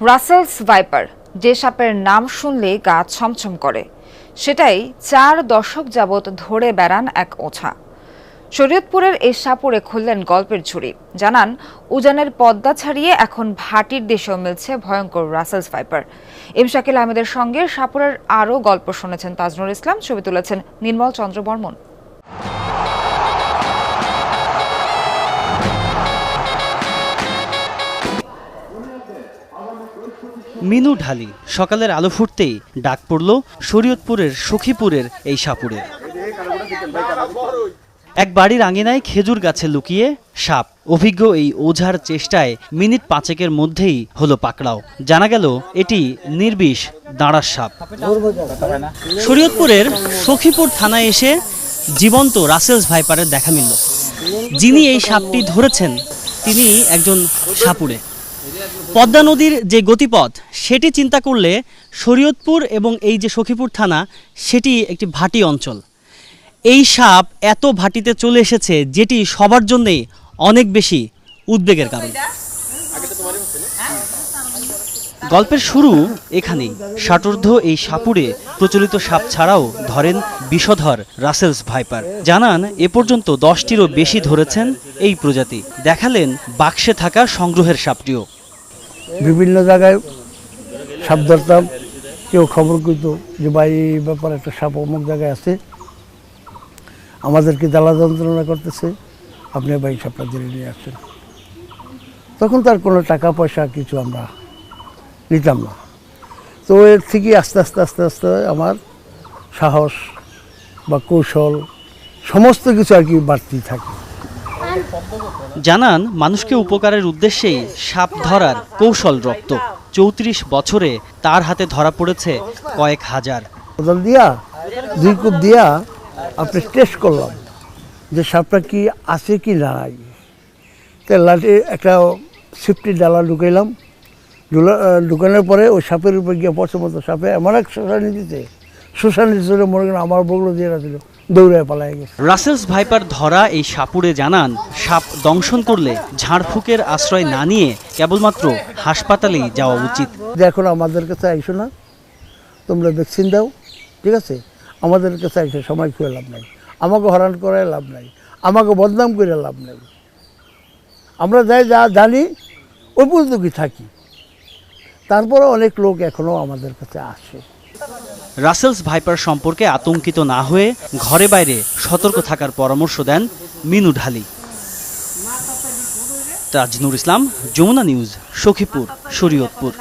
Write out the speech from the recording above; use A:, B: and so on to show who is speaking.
A: Russell's viper, যে সাপের নাম শুনলেই গা ছমছম করে, সেটাই 4 দশক যাবৎ ধরে বেড়ান এক ওঝা। শরীয়তপুরের এই সাপুড়ে খুললেন গল্পের ঝুড়ি। জানান, উজানের পদ্মা ছাড়িয়ে এখন ভাটির দেশেও মিলছে ভয়ঙ্কর রাসেলস ভাইপার। শাকিল আহমেদের সঙ্গে সাপুরের আরও গল্প শুনেছেন তাজনুর ইসলাম, ছবি তুলেছেন নির্মল চন্দ্র বর্মন।
B: মিনু ঢালি সকালের আলো ফুটতেই ডাক পড়ল শরীয়তপুরের সখীপুরের এই সাপুড়ে। এক বাড়ির আঙিনায় খেজুর গাছে লুকিয়ে সাপ। অভিজ্ঞ এই ওঝার চেষ্টায় মিনিট 5 মধ্যেই হলো পাকড়াও। জানা গেল এটি নির্বিষ দাঁড়ার সাপ। শরীয়তপুরের সখীপুর থানায় এসে জীবন্ত রাসেলস ভাইপারের দেখা মিলল। যিনি এই সাপটি ধরেছেন তিনি একজন সাপুড়ে। পদ্মা নদীর যে গতিপথ সেটি চিন্তা করলে শরীয়তপুর এবং এই যে সখীপুর থানা সেটি একটি ভাটি অঞ্চল। এই সাপ এত ভাটিতে চলে এসেছে যেটি সবার জন্যই অনেক বেশি উদ্বেগের কারণ। গল্পের শুরু এখানেই। ষাটোর্ধ্ব এই সাপুড়ে প্রচলিত সাপ ছাড়াও ধরেন বিষধর রাসেলস ভাইপার। জানান, এ পর্যন্ত 10টিরও বেশি ধরেছেন এই প্রজাতি। দেখালেন বাক্সে থাকা সংগ্রহের সাপটিও।
C: বিভিন্ন জায়গায় সাপ ধরতাম, কেউ খবর করত যে ভাই এই ব্যাপারে একটা সাপ অমুক জায়গায় আছে, আমাদেরকে জ্বালা যন্ত্রণা করতেছে, আপনি ভাই সাপটা ধরে নিয়ে আসছেন। তখন তার কোনো টাকা পয়সা কিছু আমরা নিতাম না। তো এর থেকে আস্তে আস্তে আস্তে আস্তে আমার সাহস বা কৌশল সমস্ত কিছু আর কি বাড়তি থাকে।
B: জানান, মানুষকে উপকারের উদ্দেশ্যেই সাপ ধরার কৌশল রপ্ত। 34 বছরে তার হাতে ধরা পড়েছে কয়েক হাজার।
C: কোদাল দিয়া 2 কূপ দিয়া আপনি টেস্ট করলাম যে সাপটা কি আছে কি নাই। তাই লাঠি একটা সিফটি ডালা ঢুকাইলাম, ঢুকানোর পরে ওই সাপের উপরে গিয়ে পড়ছে মতো সাপে এমন এক শোষানি দিতে, শোষানি দিতে মনে করেন আমার বগলো দিয়ে রাখছিল, দৌড়ে পালাই গেছে।
B: রাসেলস ভাইপার ধরা এই সাপুড়ে জানান, সাপ দংশন করলে ঝাড়ফুঁকের আশ্রয় না নিয়ে কেবলমাত্র হাসপাতালেই যাওয়া উচিত।
C: এখন আমাদের কাছে আইসো না, তোমরা ভ্যাকসিন দাও, ঠিক আছে, আমাদের কাছে আইসো সময় খুঁয়ে লাভ নাই, আমাকে হরান করে লাভ নাই, আমাকে বদনাম করে লাভ নাই। আমরা যাই যা জানি ওই পর্যন্ত কি থাকি, তারপরে অনেক লোক এখনো আমাদের কাছে আসে।
B: রাসেলস ভাইপার সম্পর্কে আতঙ্কিত না হয়ে ঘরে বাইরে সতর্ক থাকার পরামর্শ দেন মিনু ঢালি। তাজনুর ইসলাম, যমুনা নিউজ, সখীপুর, শরীয়তপুর।